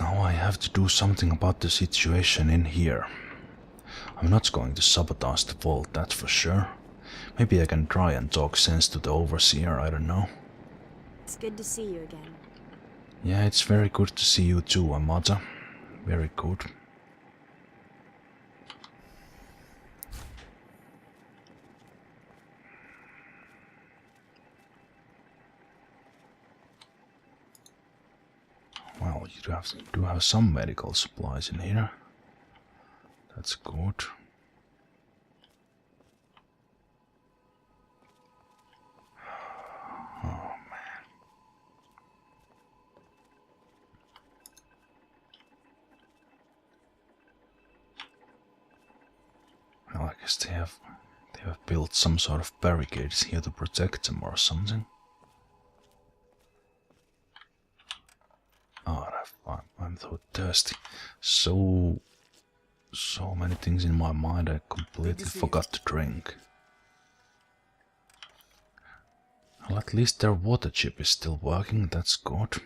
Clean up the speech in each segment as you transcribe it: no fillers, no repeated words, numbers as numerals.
now I have to do something about the situation in here. I'm not going to sabotage the vault, that's for sure. Maybe I can try and talk sense to the overseer, I don't know. It's good to see you again. Yeah, it's very good to see you too, Amata. Very good. Well, you do have some medical supplies in here. That's good. Oh man. Well, I guess they have built some sort of barricades here to protect them or something. Oh, I'm so thirsty. So many things in my mind I completely forgot to drink. Well, at least their water chip is still working, that's good.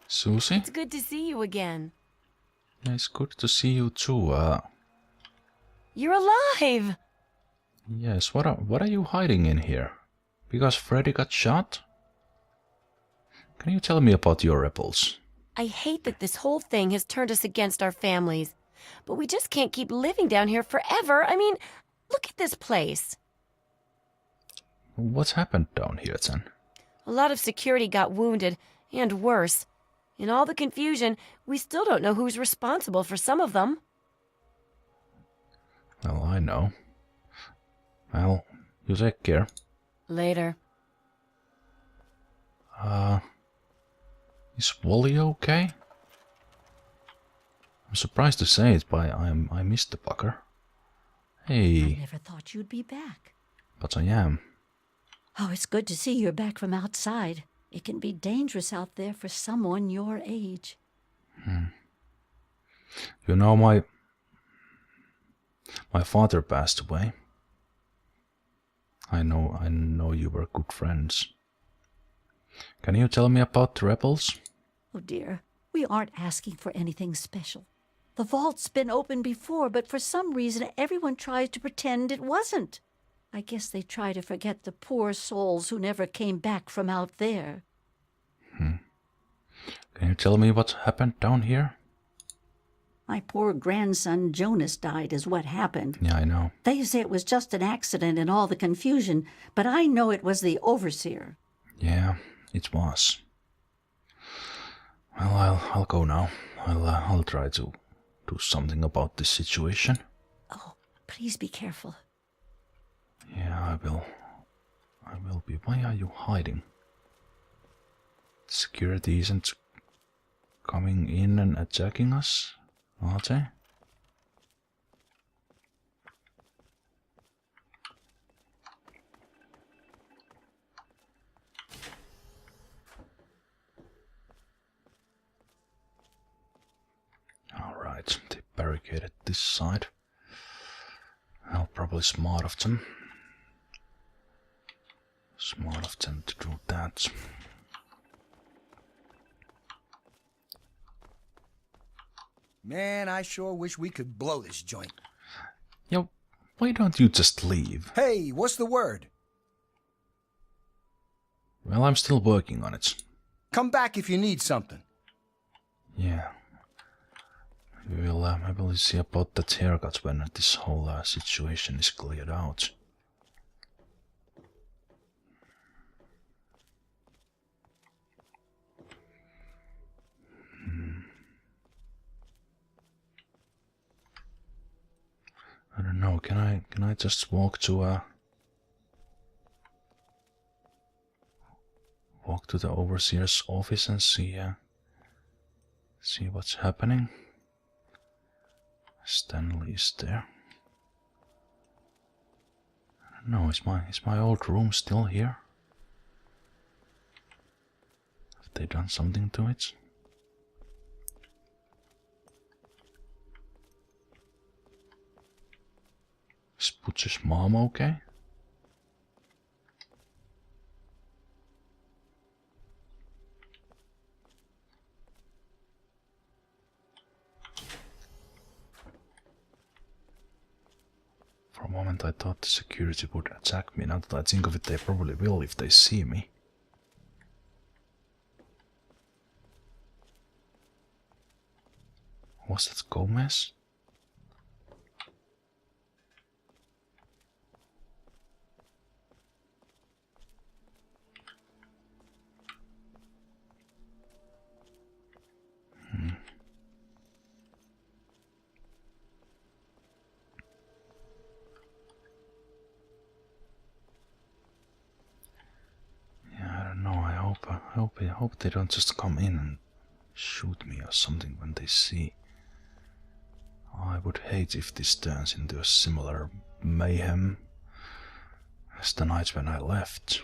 Susie? It's good to see you again. Yeah, it's good to see you too. You're alive! Yes, what are you hiding in here? Because Freddy got shot? Can you tell me about your rebels? I hate that this whole thing has turned us against our families. But we just can't keep living down here forever. I mean, look at this place. What's happened down here then? A lot of security got wounded, and worse. In all the confusion, we still don't know who's responsible for some of them. Well, I know. Well, you take care. Later. Is Wally okay? I'm surprised to say it, but I missed the bugger. Hey. I never thought you'd be back. But I am. Oh, it's good to see you're back from outside. It can be dangerous out there for someone your age. You know, my father passed away. I know you were good friends. Can you tell me about the rebels? Oh dear, we aren't asking for anything special. The vault's been open before, but for some reason everyone tries to pretend it wasn't. I guess they try to forget the poor souls who never came back from out there. Can you tell me what happened down here? My poor grandson Jonas died is what happened. Yeah, I know. They say it was just an accident in all the confusion, but I know it was the overseer. Yeah, it was. Well, I'll go now. I'll try to do something about this situation. Oh, please be careful. Yeah, I will be. Why are you hiding? Security isn't coming in and attacking us, are they? Alright, they barricaded this side. Well, probably smart of them. Smart of them to do that. Man, I sure wish we could blow this joint. Yo, why don't you just leave? Hey, what's the word? Well, I'm still working on it. Come back if you need something. Yeah. Maybe we'll see about that haircut when this whole situation is cleared out. I don't know. Can I just walk to the overseer's office and see what's happening? Stanley is there. I don't know. Is my old room still here? they done something to it? Is Butcher's mom okay? For a moment I thought the security would attack me. Now that I think of it, they probably will if they see me. Was that Gomez? Yeah, I don't know. I hope they don't just come in and shoot me or something when they see. I would hate if this turns into a similar mayhem as the night when I left.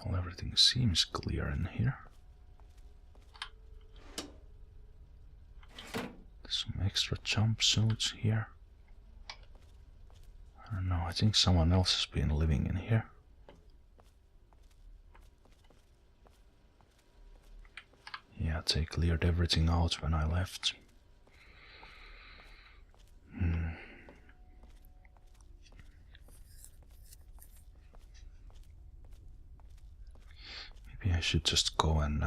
Well, everything seems clear in here. There's some extra jumpsuits here. I don't know, I think someone else has been living in here. Yeah, they cleared everything out when I left. Maybe I should just go and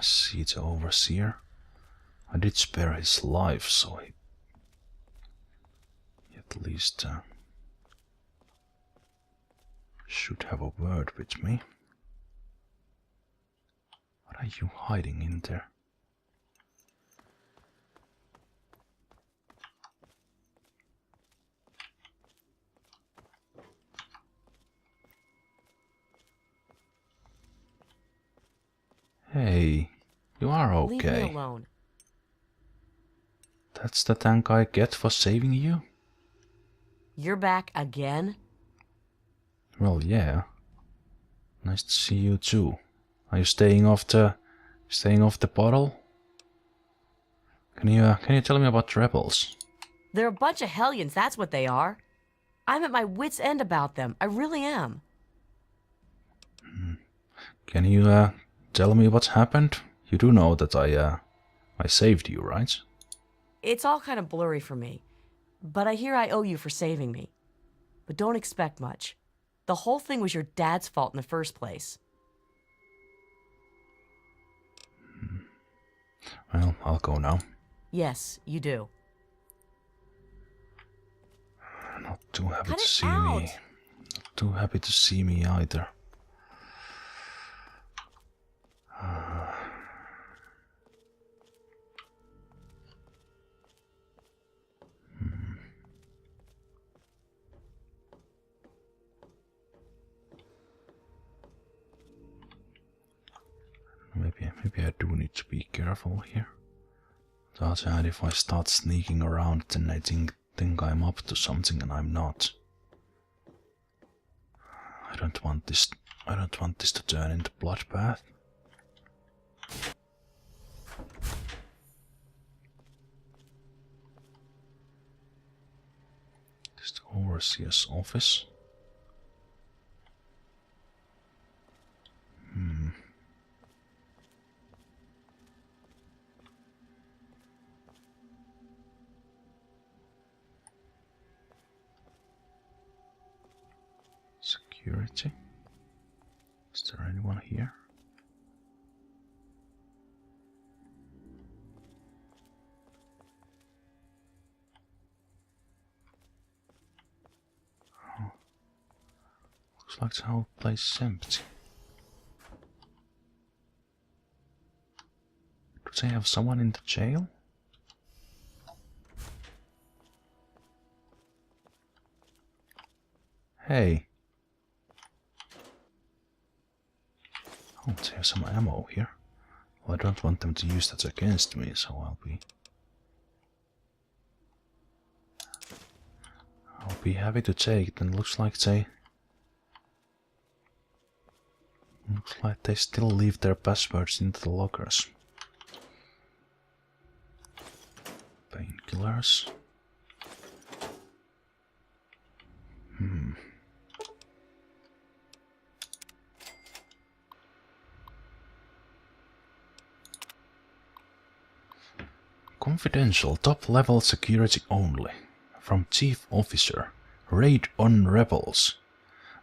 see the overseer. I did spare his life, so he at least should have a word with me. What are you hiding in there? Hey, you are okay. Leave me alone. That's the thank I get for saving you? You're back again? Well, yeah. Nice to see you too. Are you staying off the bottle? Can you tell me about the rebels? They're a bunch of hellions, that's what they are. I'm at my wit's end about them. I really am. Can you tell me what's happened? You do know that I saved you, right? It's all kind of blurry for me. But I hear I owe you for saving me. But don't expect much. The whole thing was your dad's fault in the first place. Well, I'll go now. Yes, you do. Not too happy Cut to it see out. me. Not too happy to see me either. Maybe I do need to be careful here. On the other hand, if I start sneaking around, then I think I'm up to something and I'm not. I don't want this to turn into bloodbath. This is the overseer's office. Security. Is there anyone here? Oh. Looks like the whole place is empty. Do they have someone in the jail? Hey. Oh, there's some ammo here. Well, I don't want them to use that against me, so I'll be happy to take it. And looks like they still leave their passwords into the lockers. Painkillers. Confidential, top-level security only. From Chief Officer. Raid on rebels.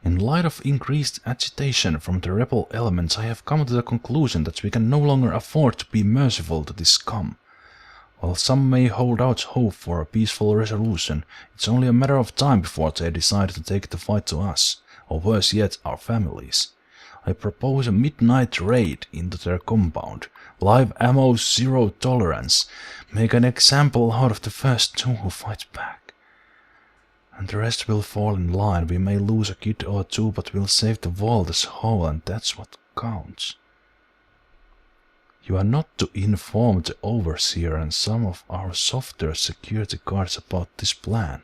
In light of increased agitation from the rebel elements, I have come to the conclusion that we can no longer afford to be merciful to this scum. While some may hold out hope for a peaceful resolution, it's only a matter of time before they decide to take the fight to us, or worse yet, our families. I propose a midnight raid into their compound. Live ammo, zero tolerance. Make an example out of the first two who fight back. And the rest will fall in line. We may lose a kid or two, but we'll save the vault as a whole, and that's what counts. You are not to inform the Overseer and some of our softer security guards about this plan,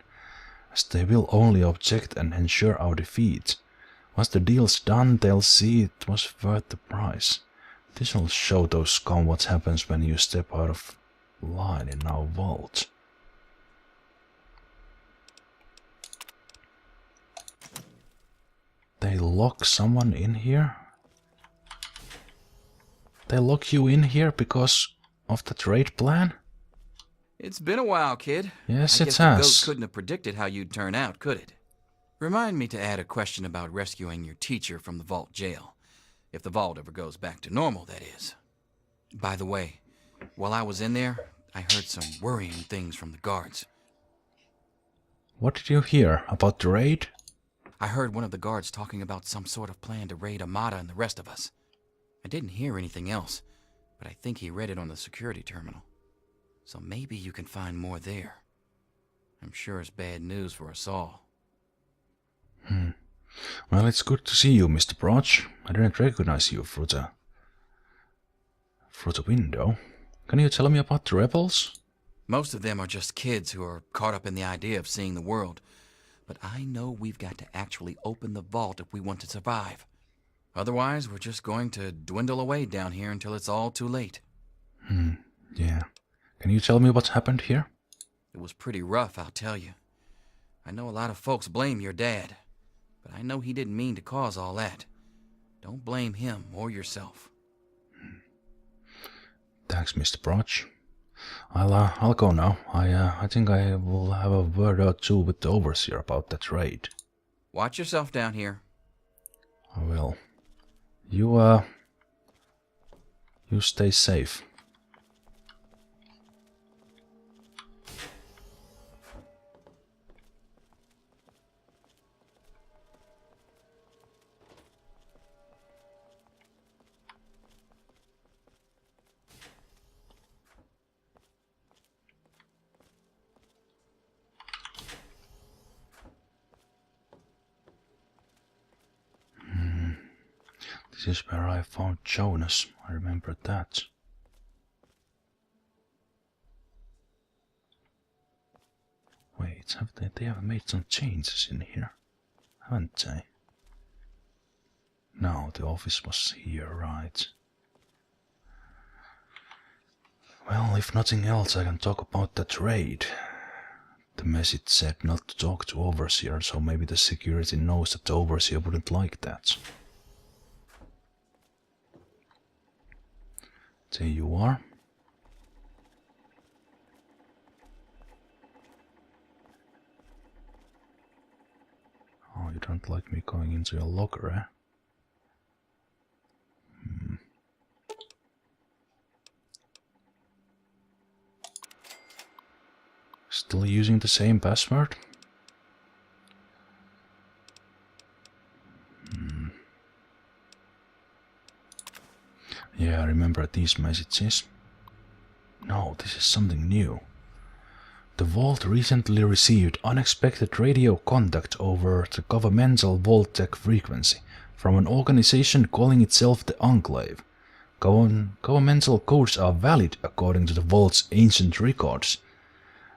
as they will only object and ensure our defeat. Once the deal's done, they'll see it was worth the price. This will show those scum what happens when you step out of line in our vault. They lock someone in here? They lock you in here because of that raid plan? It's been a while, kid. Yes, I it guess has. The goat couldn't have predicted how you'd turn out, could it? Remind me to add a question about rescuing your teacher from the vault jail. If the vault ever goes back to normal, that is. By the way, while I was in there, I heard some worrying things from the guards. What did you hear? About the raid? I heard one of the guards talking about some sort of plan to raid MODDED and the rest of us. I didn't hear anything else, but I think he read it on the security terminal. So maybe you can find more there. I'm sure it's bad news for us all. Well, it's good to see you, Mr. Broch. I didn't recognize you through the window. Can you tell me about the rebels? Most of them are just kids who are caught up in the idea of seeing the world. But I know we've got to actually open the vault if we want to survive. Otherwise, we're just going to dwindle away down here until it's all too late. Yeah. Can you tell me what happened here? It was pretty rough, I'll tell you. I know a lot of folks blame your dad, but I know he didn't mean to cause all that. Don't blame him or yourself. Thanks, Mr. Broch. I'll go now. I think I will have a word or two with the Overseer about that raid. Watch yourself down here. I will. You stay safe. This is where I found Jonas. I remember that. Wait, they have made some changes in here, haven't they? No, the office was here, right? Well, if nothing else, I can talk about that raid. The message said not to talk to Overseer, so maybe the security knows that the Overseer wouldn't like that. There you are. Oh, you don't like me going into your locker, eh? Still using the same password? Yeah, I remember these messages. No, this is something new. The Vault recently received unexpected radio contact over the governmental Vault-Tec frequency from an organization calling itself the Enclave. Governmental codes are valid according to the Vault's ancient records,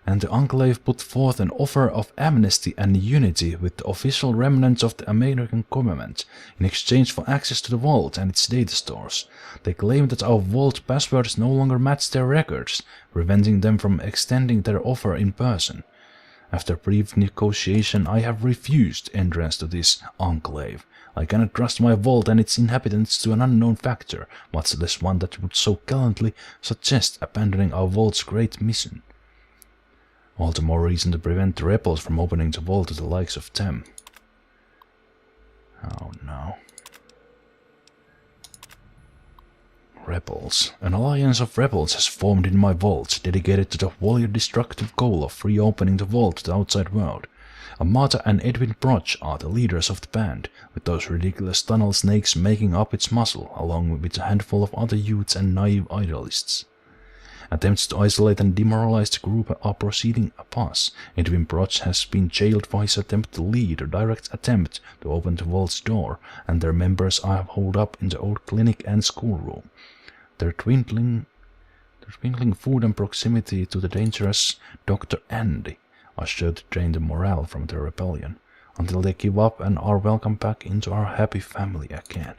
and the Enclave put forth an offer of amnesty and unity with the official remnants of the American government in exchange for access to the Vault and its data stores. They claim that our Vault passwords no longer match their records, preventing them from extending their offer in person. After brief negotiation, I have refused entrance to this Enclave. I cannot trust my Vault and its inhabitants to an unknown factor, much less one that would so gallantly suggest abandoning our Vault's great mission. All the more reason to prevent the rebels from opening the Vault to the likes of them. Oh no. Rebels. An alliance of rebels has formed in my Vault, dedicated to the wholly destructive goal of reopening the Vault to the outside world. Amata and Edwin Broch are the leaders of the band, with those ridiculous tunnel snakes making up its muscle, along with a handful of other youths and naive idealists. Attempts to isolate and demoralize the group are proceeding apace. Edwin Broch has been jailed for his attempt to lead a direct attempt to open the Vault's door, and their members are holed up in the old clinic and schoolroom. Their twinkling food and proximity to the dangerous Dr. Andy are sure to drain the morale from the rebellion, until they give up and are welcomed back into our happy family again.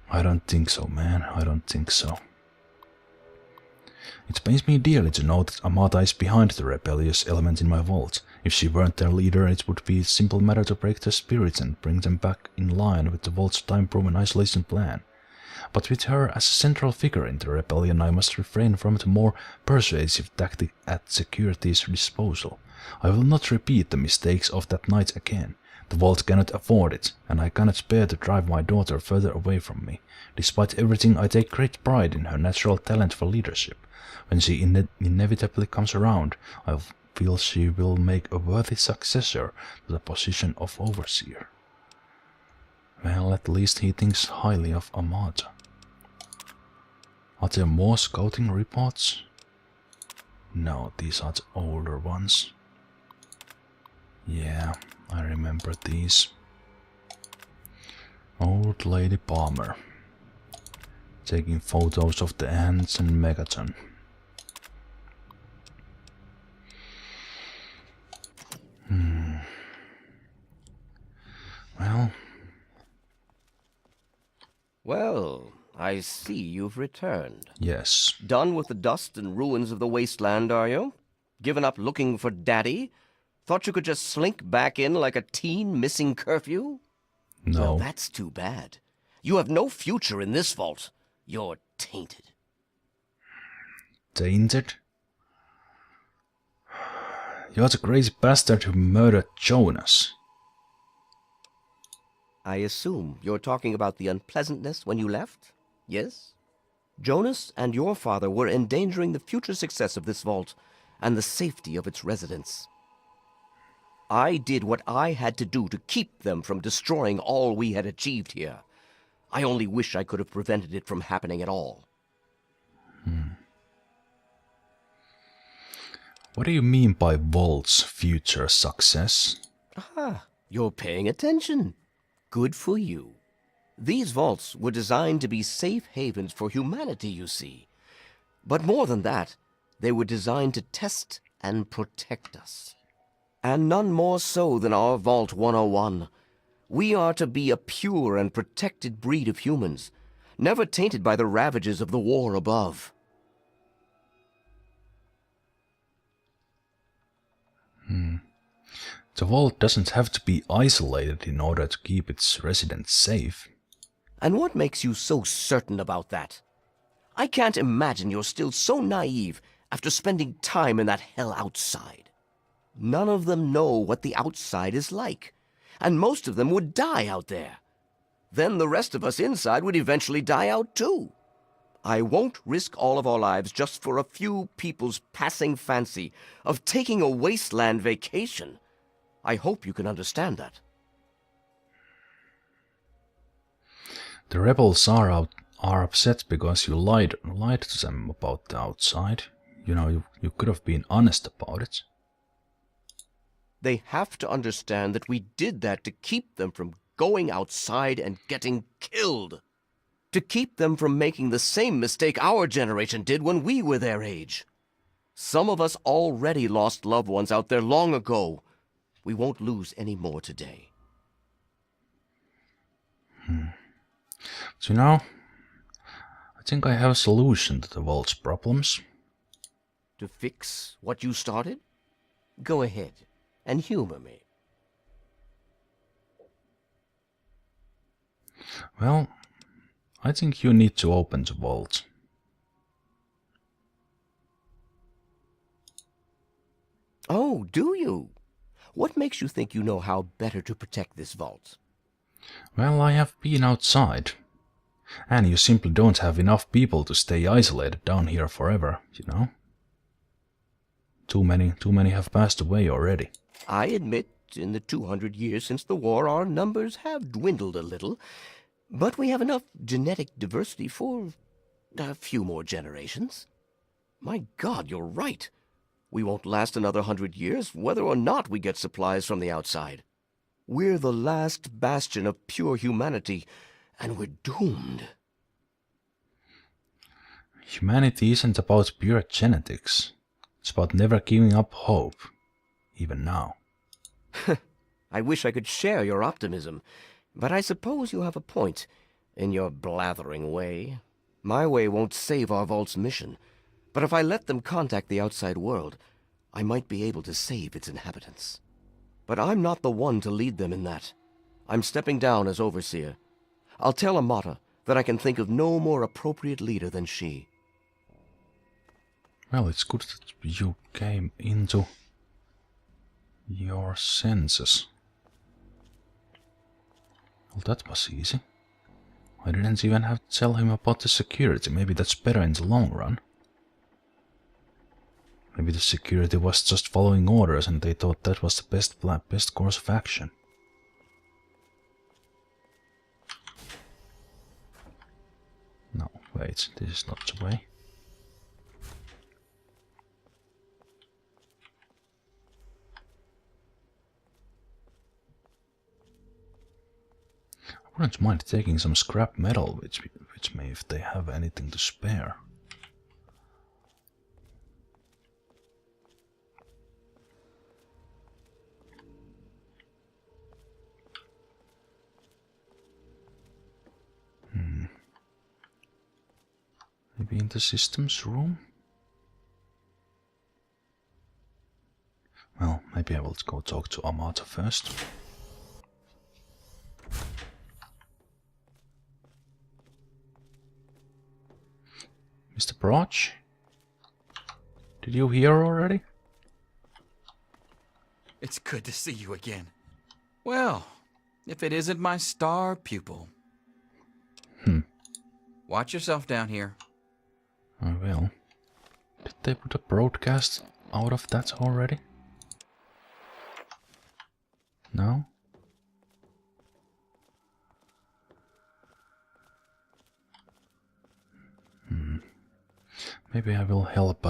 I don't think so, man. I don't think so. It pains me dearly to know that Amata is behind the rebellious element in my Vault. If she weren't their leader, it would be a simple matter to break their spirits and bring them back in line with the Vault's time-proven isolation plan. But with her as a central figure in the rebellion, I must refrain from the more persuasive tactic at security's disposal. I will not repeat the mistakes of that night again. The Vault cannot afford it, and I cannot bear to drive my daughter further away from me. Despite everything, I take great pride in her natural talent for leadership. When she inevitably comes around, I feel she will make a worthy successor to the position of overseer. Well, at least he thinks highly of Amata. Are there more scouting reports? No, these are the older ones. Yeah, I remember these. Old Lady Palmer. Taking photos of the ants and Megaton. Well, I see you've returned. Yes. Done with the dust and ruins of the wasteland, are you? Given up looking for Daddy? Thought you could just slink back in like a teen missing curfew? No. Well, that's too bad. You have no future in this vault. You're tainted. Tainted? You're the crazy bastard who murdered Jonas. I assume you're talking about the unpleasantness when you left? Yes? Jonas and your father were endangering the future success of this vault and the safety of its residents. I did what I had to do to keep them from destroying all we had achieved here. I only wish I could have prevented it from happening at all. What do you mean by Vault's future success? Aha, you're paying attention. Good for you. These vaults were designed to be safe havens for humanity, you see. But more than that, they were designed to test and protect us. And none more so than our Vault 101. We are to be a pure and protected breed of humans, never tainted by the ravages of the war above. The vault doesn't have to be isolated in order to keep its residents safe. And what makes you so certain about that? I can't imagine you're still so naive after spending time in that hell outside. None of them know what the outside is like, and most of them would die out there. Then the rest of us inside would eventually die out too. I won't risk all of our lives just for a few people's passing fancy of taking a wasteland vacation. I hope you can understand that. The rebels are upset because you lied to them about the outside. You know, you could have been honest about it. They have to understand that we did that to keep them from going outside and getting killed. To keep them from making the same mistake our generation did when we were their age. Some of us already lost loved ones out there long ago. We won't lose any more today. So now, I think I have a solution to the vault's problems. To fix what you started? Go ahead and humor me. Well, I think you need to open the vault. Oh, do you? What makes you think you know how better to protect this vault? Well, I have been outside. And you simply don't have enough people to stay isolated down here forever, you know? Too many have passed away already. I admit, in the 200 years since the war, our numbers have dwindled a little. But we have enough genetic diversity for a few more generations. My God, you're right. We won't last another 100 years, whether or not we get supplies from the outside. We're the last bastion of pure humanity, and we're doomed. Humanity isn't about pure genetics. It's about never giving up hope, even now. I wish I could share your optimism, but I suppose you have a point, in your blathering way. My way won't save our vault's mission, but if I let them contact the outside world, I might be able to save its inhabitants. But I'm not the one to lead them in that. I'm stepping down as overseer. I'll tell Amata that I can think of no more appropriate leader than she. Well, it's good that you came into your senses. Well, that was easy. I didn't even have to tell him about the security. Maybe that's better in the long run. Maybe the security was just following orders and they thought that was the best course of action. No, wait, this is not the way. I wouldn't mind taking some scrap metal, which may, if they have anything to spare. Maybe in the systems room? Well, maybe I will go talk to Amata first. Mr. Broch? Did you hear already? It's good to see you again. Well, if it isn't my star pupil. Watch yourself down here. I will. Did they put a broadcast out of that already? No? Maybe I will help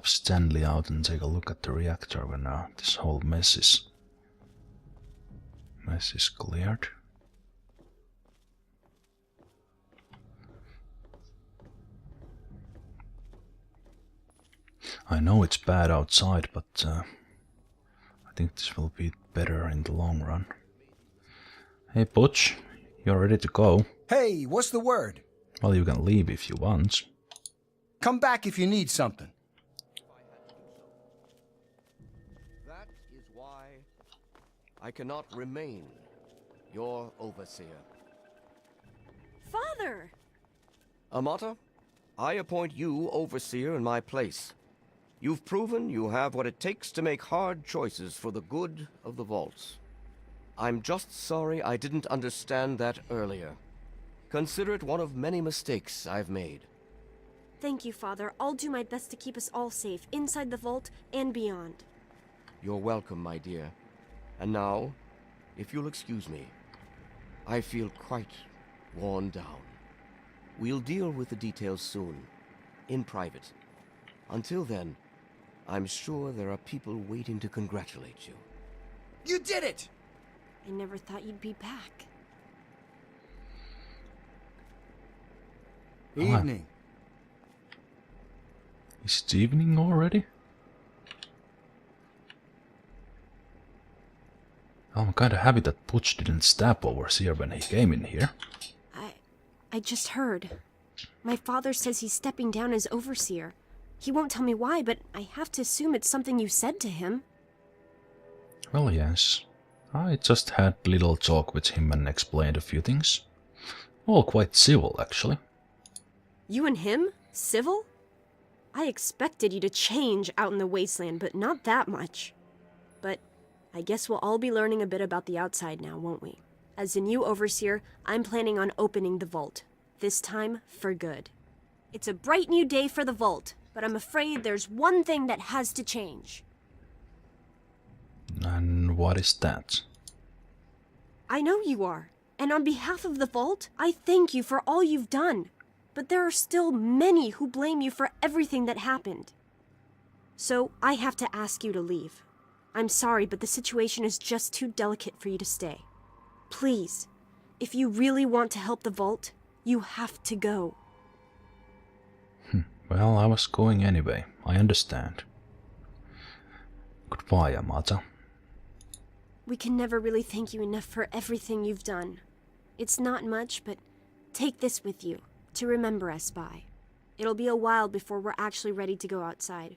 Stanley out and take a look at the reactor when this whole mess is cleared. I know it's bad outside, but I think this will be better in the long run. Hey Butch, you're ready to go. Hey, what's the word? Well, you can leave if you want. Come back if you need something. That is why I cannot remain your overseer. Father! Amata, I appoint you overseer in my place. You've proven you have what it takes to make hard choices for the good of the vaults. I'm just sorry I didn't understand that earlier. Consider it one of many mistakes I've made. Thank you, Father. I'll do my best to keep us all safe, inside the vault and beyond. You're welcome, my dear. And now, if you'll excuse me, I feel quite worn down. We'll deal with the details soon, in private. Until then, I'm sure there are people waiting to congratulate you. You did it! I never thought you'd be back. Evening. Is it evening already? I'm kinda happy that Butch didn't stab Overseer when he came in here. I just heard. My father says he's stepping down as overseer. He won't tell me why, but I have to assume it's something you said to him. Well, yes. I just had a little talk with him and explained a few things. All quite civil, actually. You and him? Civil? I expected you to change out in the wasteland, but not that much. But I guess we'll all be learning a bit about the outside now, won't we? As the new overseer, I'm planning on opening the vault. This time, for good. It's a bright new day for the vault, but I'm afraid there's one thing that has to change. And what is that? I know you are, and on behalf of the vault, I thank you for all you've done. But there are still many who blame you for everything that happened. So I have to ask you to leave. I'm sorry, but the situation is just too delicate for you to stay. Please, if you really want to help the vault, you have to go. Well, I was going anyway. I understand. Goodbye, Amata. We can never really thank you enough for everything you've done. It's not much, but take this with you to remember us by. It'll be a while before we're actually ready to go outside.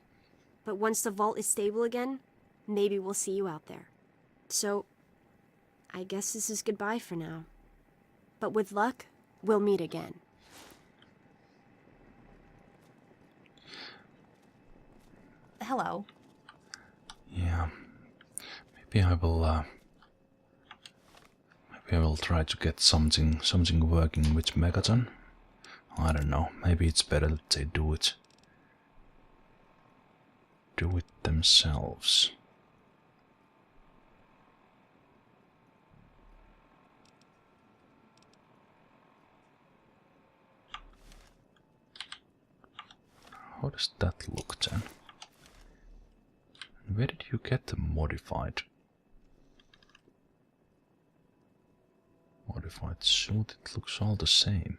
But once the vault is stable again, maybe we'll see you out there. So, I guess this is goodbye for now. But with luck, we'll meet again. Hello. Yeah. Maybe I will try to get something working with Megaton. I don't know. Maybe it's better that they do it themselves. How does that look then? Where did you get the modified suit? It looks all the same.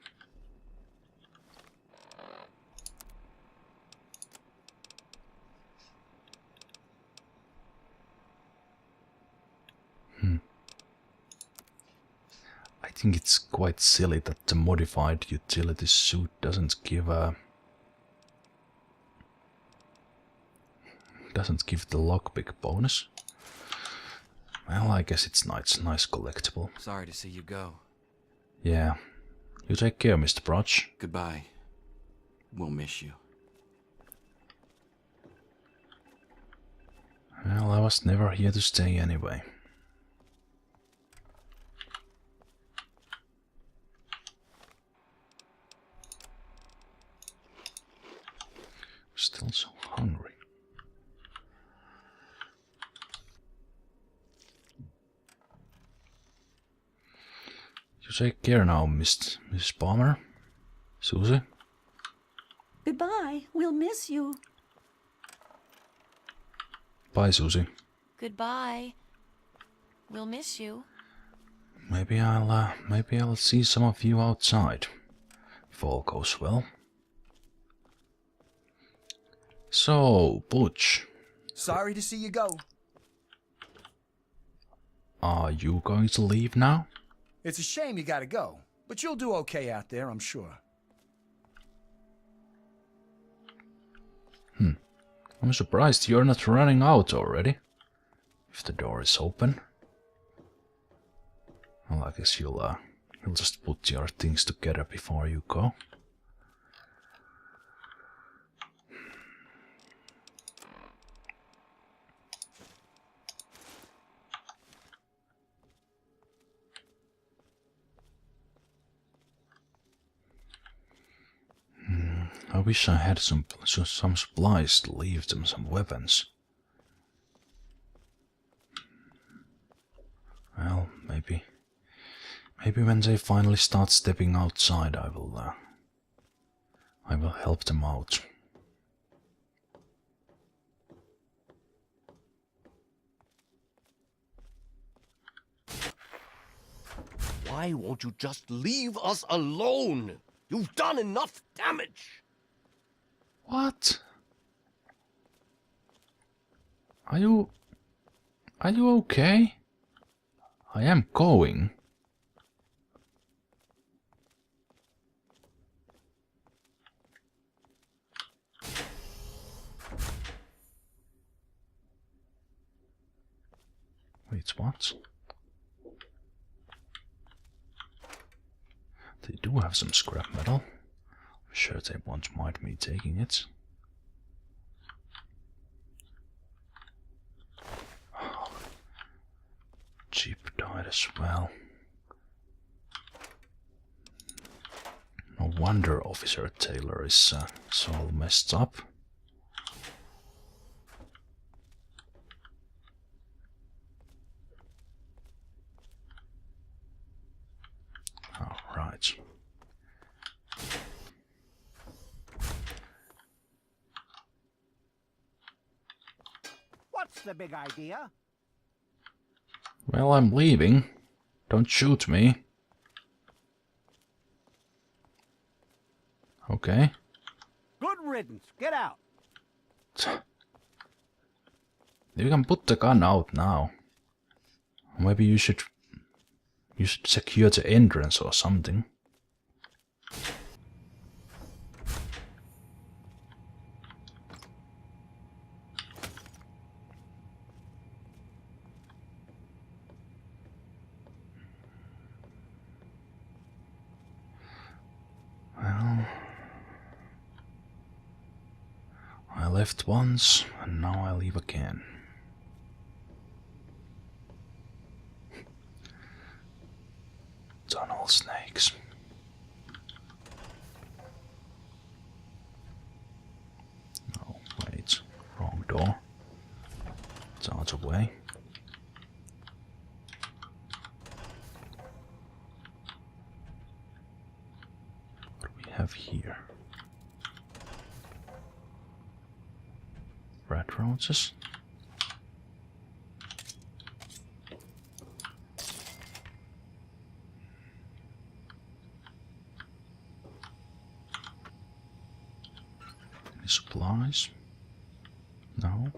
I think it's quite silly that the modified utility suit doesn't give the lockpick bonus. Well, I guess it's nice collectible. Sorry to see you go. Yeah. You take care, Mr. Broch. Goodbye. We'll miss you. Well, I was never here to stay anyway. Still so hungry. You take care now, Miss Palmer. Susie? Goodbye. We'll miss you. Bye, Susie. Goodbye. We'll miss you. Maybe I'll see some of you outside, if all goes well. So, Butch. Sorry to see you go. Are you going to leave now? It's a shame you gotta go, but you'll do okay out there, I'm sure. I'm surprised you're not running out already. If the door is open. Well, I guess you'll just put your things together before you go. I wish I had some supplies to leave them, some weapons. Well, maybe when they finally start stepping outside, I will help them out. Why won't you just leave us alone? You've done enough damage! What? Are you okay? I am going. Wait, what? They do have some scrap metal. I'm sure they won't mind me taking it. Oh, Jeep died as well. No wonder Officer Taylor is so all messed up. Right. What's the big idea? Well, I'm leaving. Don't shoot me. Okay. Good riddance. Get out. You can put the gun out now. Maybe you should secure the entrance or something. Well, I left once and now I leave again. Tunnel snakes. Oh, wait. Wrong door. It's out of the way. What do we have here? Red roses. Any supplies? No.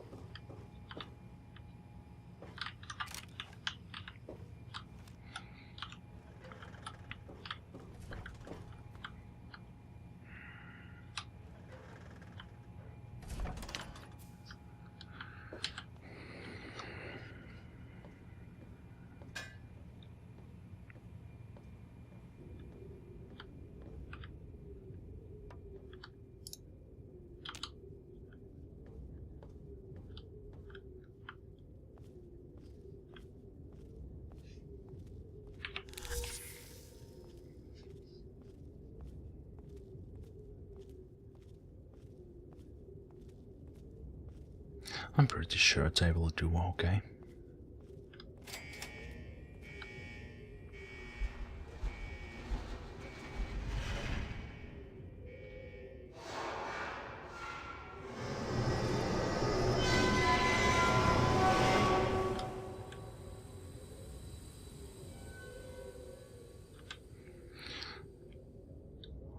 I'm pretty sure they will do okay.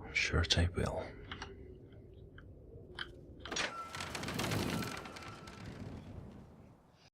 I'm sure they will.